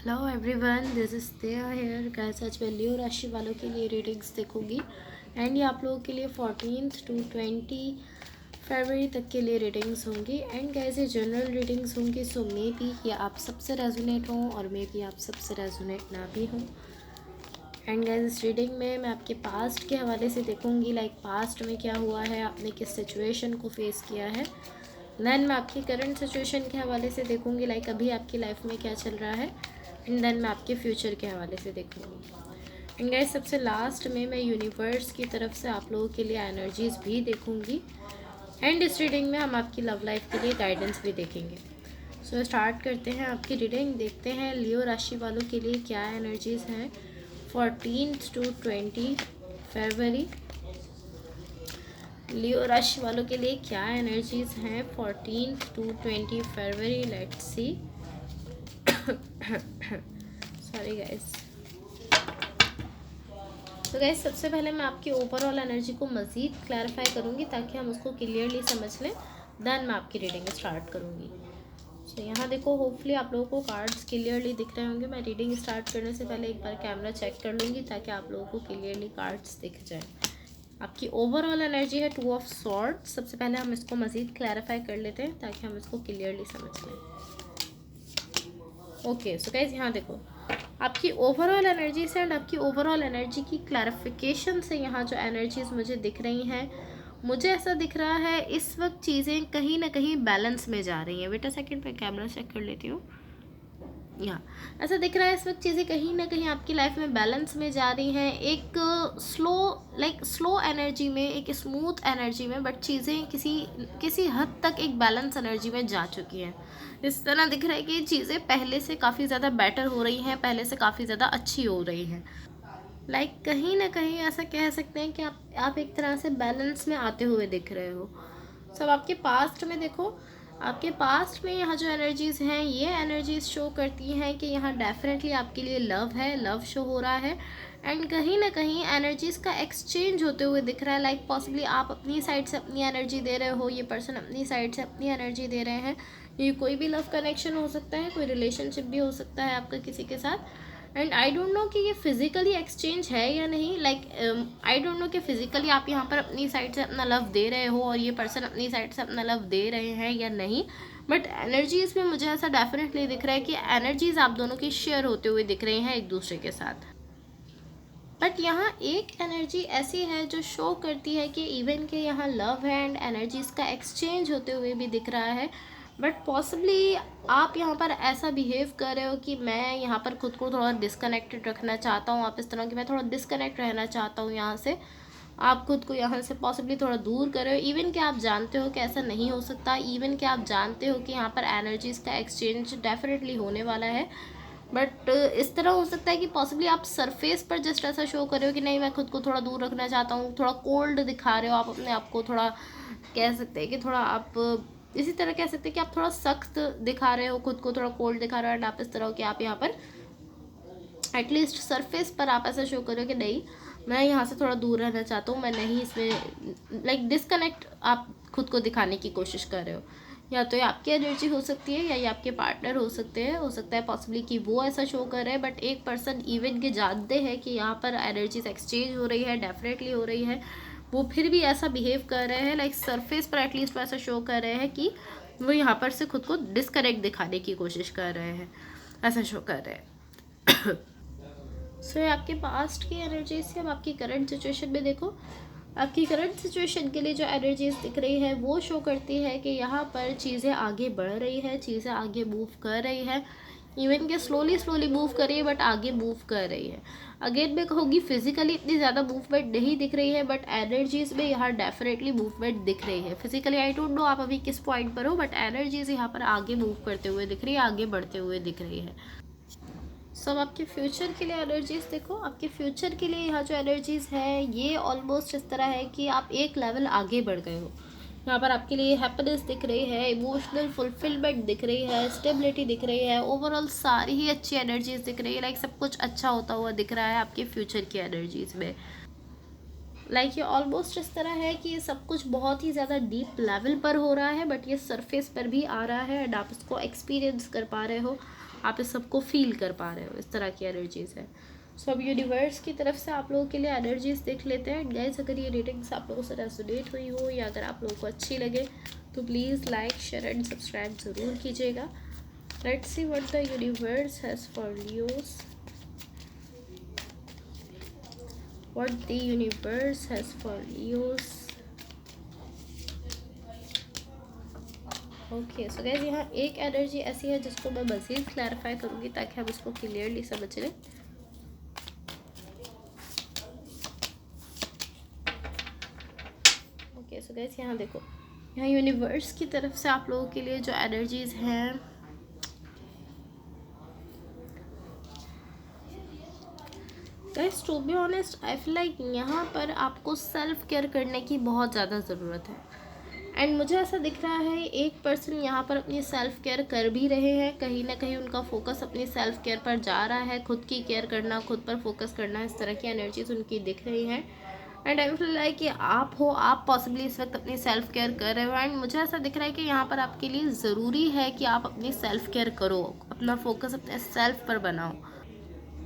Hello everyone, this is देया hair guys. आज मैं लियो राशि वालों के लिए रीडिंग्स देखूंगी एंड ये आप लोगों के लिए 14th to 20 फरवरी तक के लिए रीडिंग्स होंगी। एंड गाइस ये जनरल रीडिंग्स होंगी, सो मे बी ये आप सबसे रेजोनेट हों और मे बी आप सबसे रेजोनेट ना भी हों। एंड गाइस इस रीडिंग में मैं आपके पास्ट के हवाले से देखूंगी, लाइक पास्ट में क्या हुआ है, आपने किस सिचुएशन को फेस किया है। देन मैं आपकी करंट सिचुएशन के हवाले से देखूंगी, लाइक अभी आपकी लाइफ में क्या चल रहा है। एंड देन मैं आपके फ्यूचर के हवाले से देखूंगी। एंड गाइस सबसे लास्ट में मैं यूनिवर्स की तरफ से आप लोगों के लिए एनर्जीज़ भी देखूंगी। एंड इस रीडिंग में हम आपकी लव लाइफ के लिए गाइडेंस भी देखेंगे। सो स्टार्ट करते हैं आपकी रीडिंग। देखते हैं लियो राशि वालों के लिए क्या एनर्जीज़ हैं 14th to 20 फरवरी। लियो राशि वालों के लिए क्या एनर्जीज़ हैं 14th to 20 February. Let's see. Sorry guys. तो गाइस सबसे पहले मैं आपकी ओवरऑल एनर्जी को मज़ीद क्लैरिफाई करूँगी ताकि हम उसको क्लियरली समझ लें। देन मैं आपकी रीडिंग स्टार्ट करूँगी। सो यहाँ देखो, होपफुली आप लोगों को कार्ड्स क्लियरली दिख रहे होंगे। मैं रीडिंग स्टार्ट करने से पहले एक बार कैमरा चेक कर लूँगी ताकि आप लोगों को क्लियरली कार्ड्स दिख जाए। आपकी ओवरऑल एनर्जी है 2 ऑफ सॉर्ड्स। सबसे पहले हम इसको मज़ीद क्लैरिफाई कर लेते हैं ताकि हम इसको क्लियरली समझ लें। ओके, सो गाइस यहाँ देखो, आपकी ओवरऑल एनर्जी से एंड आपकी ओवरऑल एनर्जी की क्लैरिफिकेशन से यहाँ जो एनर्जीज मुझे दिख रही हैं, मुझे ऐसा दिख रहा है इस वक्त चीज़ें कहीं ना कहीं बैलेंस में जा रही हैं। वेट अ सेकंड, मैं कैमरा चेक कर लेती हूँ। यहाँ ऐसा दिख रहा है इस वक्त चीज़ें कहीं ना कहीं आपकी लाइफ में बैलेंस में जा रही हैं। एक स्लो एनर्जी में, एक स्मूथ एनर्जी में, बट चीज़ें किसी हद तक एक बैलेंस एनर्जी में जा चुकी हैं। इस तरह दिख रहा है कि चीज़ें पहले से काफ़ी ज़्यादा बेटर हो रही हैं, पहले से काफ़ी ज़्यादा अच्छी हो रही हैं। कहीं ना कहीं ऐसा कह सकते हैं कि आप एक तरह से बैलेंस में आते हुए दिख रहे हो। सब आपके पास्ट में देखो, आपके पास्ट में यहाँ जो एनर्जीज़ हैं, ये एनर्जीज़ शो करती हैं कि यहाँ डेफिनेटली आपके लिए लव है, लव शो हो रहा है। एंड कहीं ना कहीं एनर्जीज़ का एक्सचेंज होते हुए दिख रहा है। लाइक पॉसिबली आप अपनी साइड से अपनी एनर्जी दे रहे हो, ये पर्सन अपनी साइड से अपनी एनर्जी दे रहे हैं। ये कोई भी लव कनेक्शन हो सकता है, कोई रिलेशनशिप भी हो सकता है आपका किसी के साथ। एंड आई डोंट नो कि ये फिज़िकली एक्सचेंज है या नहीं। आई डोंट नो कि फिज़िकली आप यहाँ पर अपनी साइड से अपना लव दे रहे हो और ये पर्सन अपनी साइड से अपना लव दे रहे हैं या नहीं, बट एनर्जीज़ में मुझे ऐसा डेफिनेटली दिख रहा है कि एनर्जीज़ आप दोनों की शेयर होते हुए दिख रही हैं एक दूसरे के साथ। बट यहाँ एक एनर्जी ऐसी है जो शो करती है कि इवन के यहाँ लव है एंड एनर्जीज़ का एक्सचेंज होते हुए भी दिख रहा है। बट पॉसिबली आप यहाँ पर ऐसा बिहेव कर रहे हो कि मैं यहाँ पर खुद को थोड़ा डिस्कनेक्टेड रखना चाहता हूँ। आप इस तरह की, मैं थोड़ा डिस्कनेक्ट रहना चाहता हूँ यहाँ से। आप खुद को यहाँ से पॉसिबली थोड़ा दूर कर रहे हो। इवन कि आप जानते हो कि ऐसा नहीं हो सकता, इवन कि आप जानते हो कि यहाँ पर एनर्जीज़ का एक्सचेंज डेफिनेटली होने वाला है। बट इस तरह हो सकता है कि पॉसिबली आप सरफेस पर जस्ट ऐसा शो कर रहे हो कि नहीं, मैं खुद को थोड़ा दूर रखना चाहता हूँ, थोड़ा कोल्ड दिखा रहे हो आप अपने आप को। थोड़ा कह सकते हैं कि थोड़ा आप इसी तरह कह सकते हैं कि आप थोड़ा सख्त दिखा रहे हो, खुद को थोड़ा कोल्ड दिखा रहे हो। एंड आप इस तरह हो कि आप यहाँ पर एटलीस्ट सरफेस पर आप ऐसा शो करो कि नहीं, मैं यहाँ से थोड़ा दूर रहना चाहता हूँ, मैं नहीं इसमें डिस्कनेक्ट आप खुद को दिखाने की कोशिश कर रहे हो। या तो ये आपकी एनर्जी हो सकती है या ये आपके पार्टनर हो सकते हैं। हो सकता है पॉसिबली कि वो ऐसा शो कर रहे हैं, बट एक पर्सन इवन के जानते हैं कि यहाँ पर एनर्जीज एक्सचेंज हो रही है, डेफिनेटली हो रही है, वो फिर भी ऐसा बिहेव कर रहे हैं। सरफेस पर एटलीस्ट वो ऐसा शो कर रहे हैं कि वो यहाँ पर से खुद को डिस्कनेक्ट दिखाने की कोशिश कर रहे हैं, ऐसा शो कर रहे हैं। सो ये आपके पास्ट की एनर्जीज से अब आपकी करंट सिचुएशन में देखो। आपकी करंट सिचुएशन के लिए जो एनर्जीज दिख रही है वो शो करती है कि यहाँ पर चीज़ें आगे बढ़ रही है, चीज़ें आगे मूव कर रही है। इवन कि स्लोली मूव कर रही है, बट आगे मूव कर रही है। अगेन मैं कहूँगी फिजिकली इतनी ज़्यादा मूवमेंट नहीं दिख रही है, बट एनर्जीज में यहाँ डेफिनेटली मूवमेंट दिख रही है। फिजिकली आई डोंट नो आप अभी किस पॉइंट पर हो, बट एनर्जीज यहाँ पर आगे मूव करते हुए दिख रही है, आगे बढ़ते हुए दिख रही है। सब आपके फ्यूचर के लिए एनर्जीज़ देखो। आपके फ्यूचर के लिए यहाँ जो एनर्जीज़ है ये ऑलमोस्ट इस तरह है कि आप एक लेवल आगे बढ़ गए हो। यहाँ पर आपके लिए हैप्पीनेस दिख रही है, इमोशनल फुलफिलमेंट दिख रही है, स्टेबिलिटी दिख रही है, ओवरऑल सारी ही अच्छी एनर्जीज़ दिख रही है। सब कुछ अच्छा होता हुआ दिख रहा है आपके फ्यूचर की एनर्जीज़ में। ये ऑलमोस्ट इस तरह है कि ये सब कुछ बहुत ही ज़्यादा डीप लेवल पर हो रहा है, बट ये सरफेस पर भी आ रहा है एंड आप इसको एक्सपीरियंस कर पा रहे हो। आप इस सबको फील कर पा रहे हो, इस तरह की एनर्जीज़ है। सो अब यूनिवर्स की तरफ से आप लोगों के लिए एनर्जीज़ देख लेते हैं। गाइस, अगर ये रीडिंग्स आप लोगों से रेजोनेट हुई हो या अगर आप लोगों को अच्छी लगे तो please like, share and subscribe ज़रूर कीजिएगा। Let's see what the universe has for Leos, what the universe has for Leos. Okay, so guys यहाँ एक एनर्जी ऐसी है जिसको मैं मज़ीद क्लैरिफाई करूँगी ताकि हम इसको क्लियरली समझ लें। ओके, सो गाइस यहाँ देखो, यहाँ यूनिवर्स की तरफ से आप लोगों के लिए जो एनर्जीज़ हैं, guys to be honest I feel like यहाँ पर आपको सेल्फ केयर करने की बहुत ज़्यादा ज़रूरत है। एंड मुझे ऐसा दिख रहा है एक पर्सन यहाँ पर अपनी सेल्फ केयर कर भी रहे हैं, कहीं ना कहीं उनका फोकस अपनी सेल्फ केयर पर जा रहा है, खुद की केयर करना, खुद पर फोकस करना, इस तरह की एनर्जीज उनकी दिख रही हैं। एंड आई फील लाइक कि आप पॉसिबली इस वक्त अपनी सेल्फ केयर कर रहे हो। एंड मुझे ऐसा दिख रहा है कि यहाँ पर आपके लिए ज़रूरी है कि आप अपनी सेल्फ केयर करो, अपना फोकस अपने सेल्फ पर बनाओ।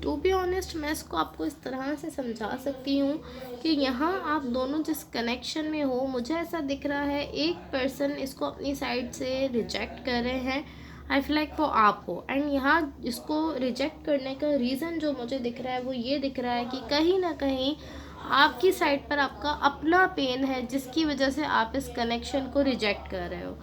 टू बी ऑनेस्ट मैं इसको आपको इस तरह से समझा सकती हूँ कि यहाँ आप दोनों जिस कनेक्शन में हो, मुझे ऐसा दिख रहा है एक पर्सन इसको अपनी साइड से रिजेक्ट कर रहे हैं। आई फील लाइक वो आप हो। एंड यहाँ इसको रिजेक्ट करने का रीज़न जो मुझे दिख रहा है वो ये दिख रहा है कि कहीं ना कहीं आपकी साइड पर आपका अपना पेन है जिसकी वजह से आप इस कनेक्शन को रिजेक्ट कर रहे हो।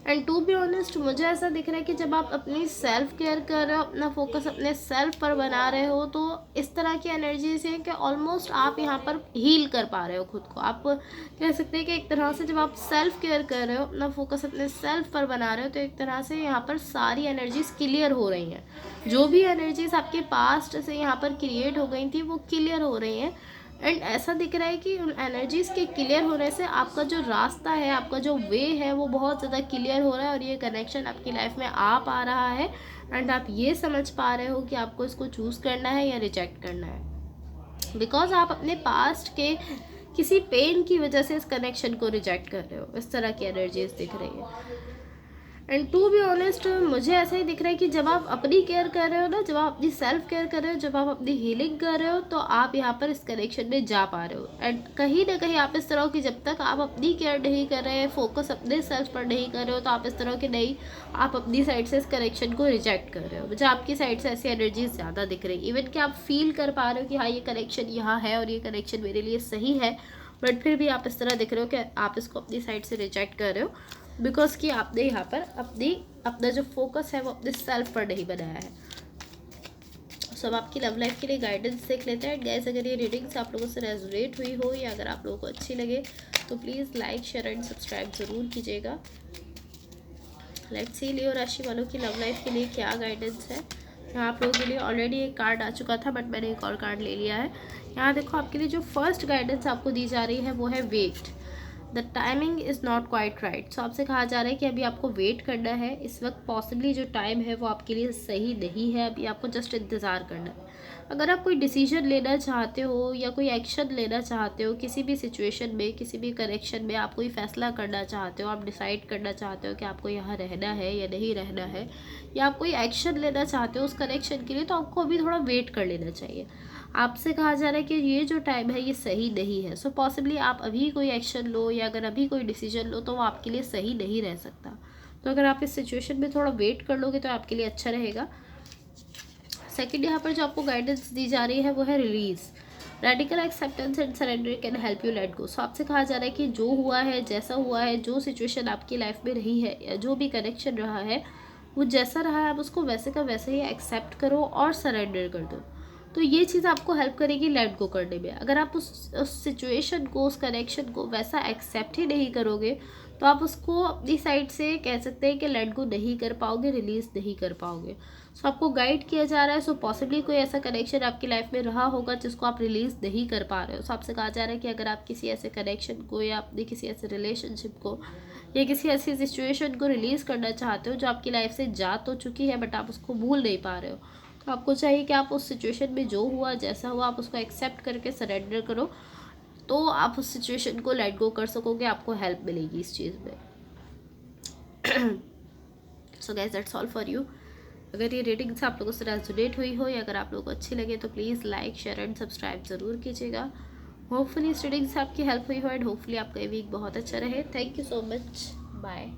एंड टू बी ऑनेस्ट मुझे ऐसा दिख रहा है कि जब आप अपनी सेल्फ केयर कर रहे हो, अपना फोकस अपने सेल्फ पर बना रहे हो, तो इस तरह की एनर्जी से कि ऑलमोस्ट आप यहाँ पर हील कर पा रहे हो खुद को। आप कह सकते हैं कि एक तरह से जब आप सेल्फ केयर कर रहे हो, अपना फोकस अपने सेल्फ पर बना रहे हो, तो एक तरह से यहाँ पर सारी एनर्जीज क्लियर हो रही हैं। जो भी एनर्जीज आपके पास्ट से यहाँ पर क्रिएट हो गई थी वो क्लियर हो रही हैं। एंड ऐसा दिख रहा है कि उन एनर्जीज़ के क्लियर होने से आपका जो रास्ता है, आपका जो वे है वो बहुत ज़्यादा क्लियर हो रहा है और ये कनेक्शन आपकी लाइफ में आ पा रहा है। एंड आप ये समझ पा रहे हो कि आपको इसको चूज़ करना है या रिजेक्ट करना है, बिकॉज आप अपने पास्ट के किसी पेन की वजह से इस कनेक्शन को रिजेक्ट कर रहे हो। इस तरह की एनर्जीज दिख रही है। एंड टू बी ऑनेस्ट मुझे ऐसा ही दिख रहा है कि जब आप अपनी केयर कर रहे हो ना, जब आप अपनी सेल्फ केयर कर रहे हो, जब आप अपनी हीलिंग कर रहे हो, तो आप यहाँ पर इस कनेक्शन में जा पा रहे हो। एंड कहीं ना कहीं आप इस तरह की, जब तक आप अपनी केयर नहीं कर रहे हैं, फोकस अपने सेल्फ पर नहीं कर रहे हो, तो आप इस तरह के नहीं, आप अपनी साइड से इस कनेक्शन को रिजेक्ट कर रहे हो। मुझे आपकी साइड से ऐसी एनर्जीज ज़्यादा दिख रही है। इवन कि आप फील कर पा रहे हो कि हाँ ये कनेक्शन यहाँ है और ये कनेक्शन मेरे लिए सही है, बट फिर भी आप इस तरह दिख रहे हो कि आप इसको अपनी साइड से रिजेक्ट कर रहे हो, बिकॉज कि आपने यहाँ पर अपना जो फोकस है वो अपने सेल्फ पर नहीं बनाया है। सो अब आपकी लव लाइफ के लिए गाइडेंस देख लेते हैं। गाइस, अगर ये रीडिंग्स आप लोगों से रेजोनेट हुई हो या अगर आप लोगों को अच्छी लगे तो please like, share and subscribe ज़रूर कीजिएगा। लेट्स सी लियो राशि वालों की लव लाइफ के लिए क्या गाइडेंस है। यहाँ आप लोगों के लिए ऑलरेडी एक कार्ड आ चुका था, बट मैंने एक और कार्ड ले लिया है। यहाँ देखो, आपके लिए जो फर्स्ट गाइडेंस आपको दी जा रही है वो है wait. The timing is not quite right. So आपसे कहा जा रहा है कि अभी आपको वेट करना है। इस वक्त पॉसिबली जो टाइम है वो आपके लिए सही नहीं है, अभी आपको जस्ट इंतज़ार करना है। अगर आप कोई डिसीजन लेना चाहते हो या कोई एक्शन लेना चाहते हो किसी भी सिचुएशन में, किसी भी करेक्शन में, आप कोई फ़ैसला करना चाहते हो, आप डिसाइड करना चाहते हो कि आपको यहाँ रहना है या नहीं रहना है, या आप कोई एक्शन लेना चाहते हो उस करेक्शन के लिए, तो आपको अभी थोड़ा वेट कर लेना चाहिए। आपसे कहा जा रहा है कि ये जो टाइम है ये सही नहीं है। सो पॉसिबली आप अभी कोई एक्शन लो या अगर अभी कोई डिसीजन लो तो वो आपके लिए सही नहीं रह सकता। तो अगर आप इस सिचुएशन में थोड़ा वेट कर लोगे तो आपके लिए अच्छा रहेगा। सेकंड, यहाँ पर जो आपको गाइडेंस दी जा रही है वो है release. Radical acceptance and surrender can help you let go. So आपसे कहा जा रहा है कि जो हुआ है, जैसा हुआ है, जो सिचुएशन आपकी लाइफ में रही है या जो भी कनेक्शन रहा है वो जैसा रहा है, आप उसको वैसे का वैसे ही एक्सेप्ट करो और सरेंडर कर दो। तो ये चीज़ आपको हेल्प करेगी लेट गो करने में। अगर आप उस सिचुएशन को, उस कनेक्शन को वैसा एक्सेप्ट ही नहीं करोगे तो आप उसको अपनी साइड से कह सकते हैं कि लेट गो नहीं कर पाओगे, रिलीज़ नहीं कर पाओगे। सो आपको गाइड किया जा रहा है। सो पॉसिबली कोई ऐसा कनेक्शन आपकी लाइफ में रहा होगा जिसको आप रिलीज़ नहीं कर पा रहे हो। सो आपसे कहा जा रहा है कि अगर आप किसी ऐसे कनेक्शन को या अपनी किसी ऐसे रिलेशनशिप को या किसी ऐसी सिचुएशन को रिलीज़ करना चाहते हो जो आपकी लाइफ से जा तो चुकी है बट आप उसको भूल नहीं पा रहे हो, तो आपको चाहिए कि आप उस सिचुएशन में जो हुआ, जैसा हुआ, आप उसको एक्सेप्ट करके सरेंडर करो, तो आप उस सिचुएशन को लेट गो कर सकोगे, आपको हेल्प मिलेगी इस चीज़ में। So guys, that's all for you. अगर ये रीडिंग्स आप लोगों से रेजोनेट हुई हो या अगर आप लोगों को अच्छी लगे तो please like share and subscribe ज़रूर कीजिएगा। होपफुली इस रीडिंग से आपकी हेल्प हुई हो एंड होपफुली आपका ये वीक बहुत अच्छा रहे। Thank you so much. Bye.